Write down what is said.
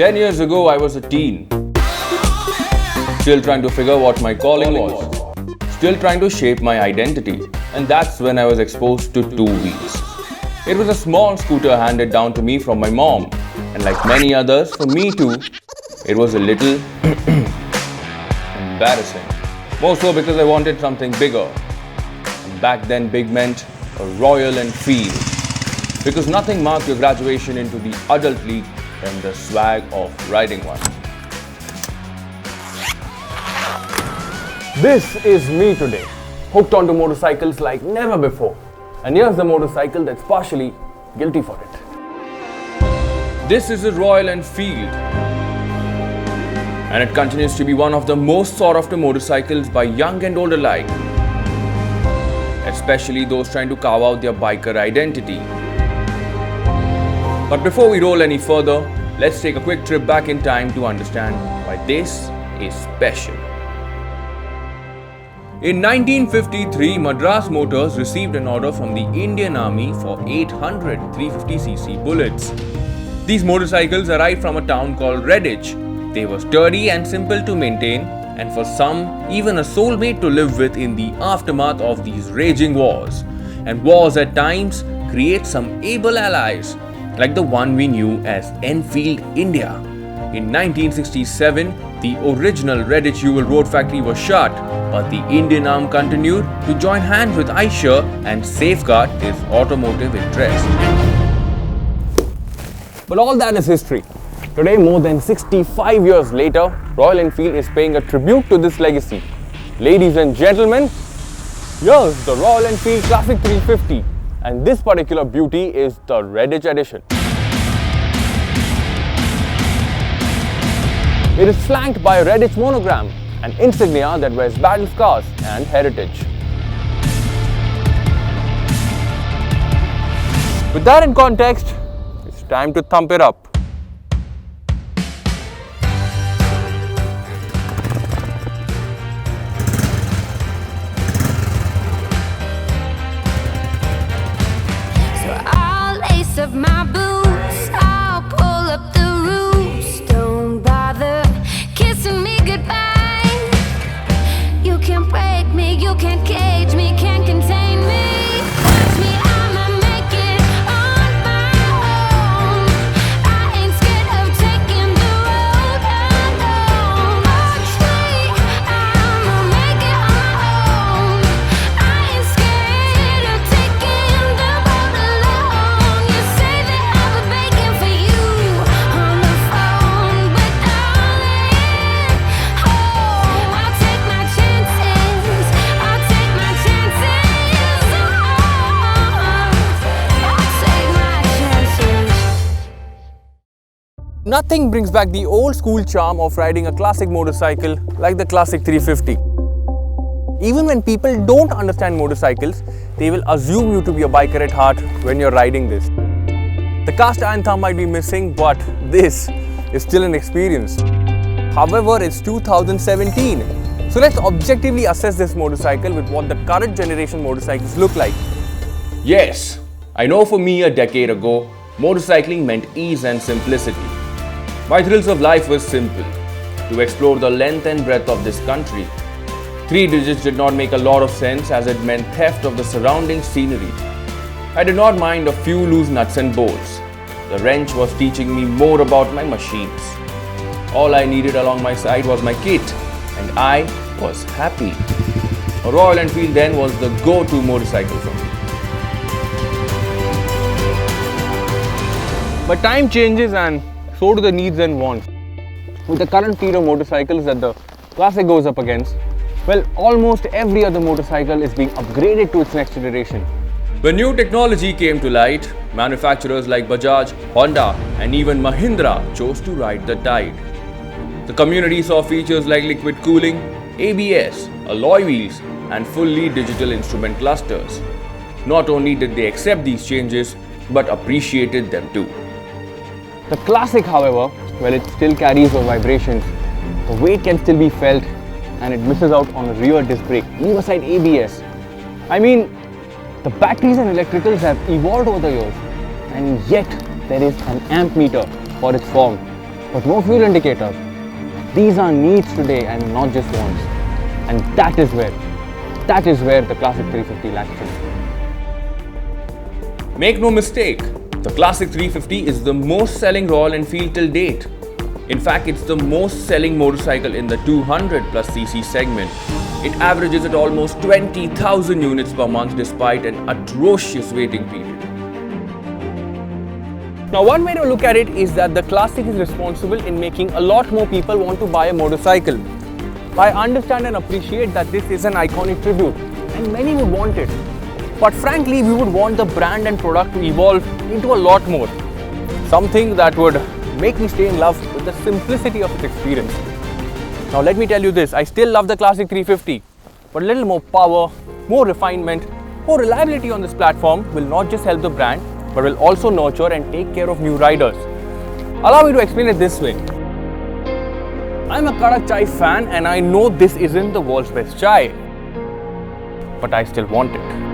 10 years ago, I was a teen, still trying to figure what my calling was, still trying to shape my identity, and that's when I was exposed to two wheels. It was a small scooter handed down to me from my mom, and like many others, for me too, it was a little embarrassing. More so because I wanted something bigger, and back then big meant a Royal Enfiled, because nothing marked your graduation into the adult league than the swag of riding one. This is me today, hooked onto motorcycles like never before. And here's the motorcycle that's partially guilty for it. This is a Royal Enfiled, and it continues to be one of the most sought after motorcycles by young and old alike, especially those trying to carve out their biker identity. But before we roll any further, let's take a quick trip back in time to understand why this is special. In 1953, Madras Motors received an order from the Indian Army for 800 350cc bullets. These motorcycles arrived from a town called Redditch. They were sturdy and simple to maintain, and for some, even a soulmate to live with in the aftermath of these raging wars. And wars at times create some able allies, like the one we knew as Enfield, India. In 1967, the original Redditch road factory was shut, but the Indian arm continued to join hands with Eicher and safeguard his automotive interest. But all that is history. Today, more than 65 years later, Royal Enfield is paying a tribute to this legacy. Ladies and gentlemen, here's the Royal Enfiled Classic 350, and this particular beauty is the Redditch Edition. It is flanked by a Redditch monogram, an insignia that wears battle scars and heritage. With that in context, it's time to thump it up. So I'll lace up my boots, I'll pull up the roots. Don't bother kissing me goodbye. You can't break me, you can't cage me, can't contain me. Watch me, I'ma make it on my own. I ain't scared of taking the road alone. Watch me, I'ma make it on my own. I ain't scared of taking the road alone. You say that I've been begging for you on the phone, but darling, oh, I'll take my chances. I'll take my chances. I'll take my chances. Nothing brings back the old school charm of riding a classic motorcycle like the Classic 350. Even when people don't understand motorcycles, they will assume you to be a biker at heart when you're riding this. The cast iron thumb might be missing, but this is still an experience. However, it's 2017. So let's objectively assess this motorcycle with what the current generation motorcycles look like. Yes, I know for me a decade ago, motorcycling meant ease and simplicity. My thrills of life was simple: to explore the length and breadth of this country. 3 digits did not make a lot of sense as it meant theft of the surrounding scenery. I did not mind a few loose nuts and bolts. The wrench was teaching me more about my machines. All I needed along my side was my kit, and I was happy. A Royal Enfield then was the go-to motorcycle for me. But time changes and so do the needs and wants. With the current fleet of motorcycles that the Classic goes up against, well, almost every other motorcycle is being upgraded to its next generation. When new technology came to light, manufacturers like Bajaj, Honda, and even Mahindra chose to ride the tide. The community saw features like liquid cooling, ABS, alloy wheels, and fully digital instrument clusters. Not only did they accept these changes, but appreciated them too. The Classic, however, well, it still carries the vibrations. The weight can still be felt, and it misses out on a rear disc brake, leave aside ABS. I mean, the batteries and electricals have evolved over the years, and yet there is an amp meter for its form. but no fuel indicators. These are needs today and not just wants. And that is where the Classic 350 lacks in. Make no mistake, the Classic 350 is the most selling Royal Enfield till date. In fact, it's the most selling motorcycle in the 200 plus cc segment. It averages at almost 20,000 units per month despite an atrocious waiting period. Now, one way to look at it is that the Classic is responsible in making a lot more people want to buy a motorcycle. I understand and appreciate that this is an iconic tribute and many would want it. But frankly, we would want the brand and product to evolve into a lot more. Something that would make me stay in love with the simplicity of its experience. Now let me tell you this, I still love the Classic 350, but a little more power, more refinement, more reliability on this platform will not just help the brand, but will also nurture and take care of new riders. Allow me to explain it this way. I'm a Kadak chai fan and I know this isn't the world's best chai, but I still want it.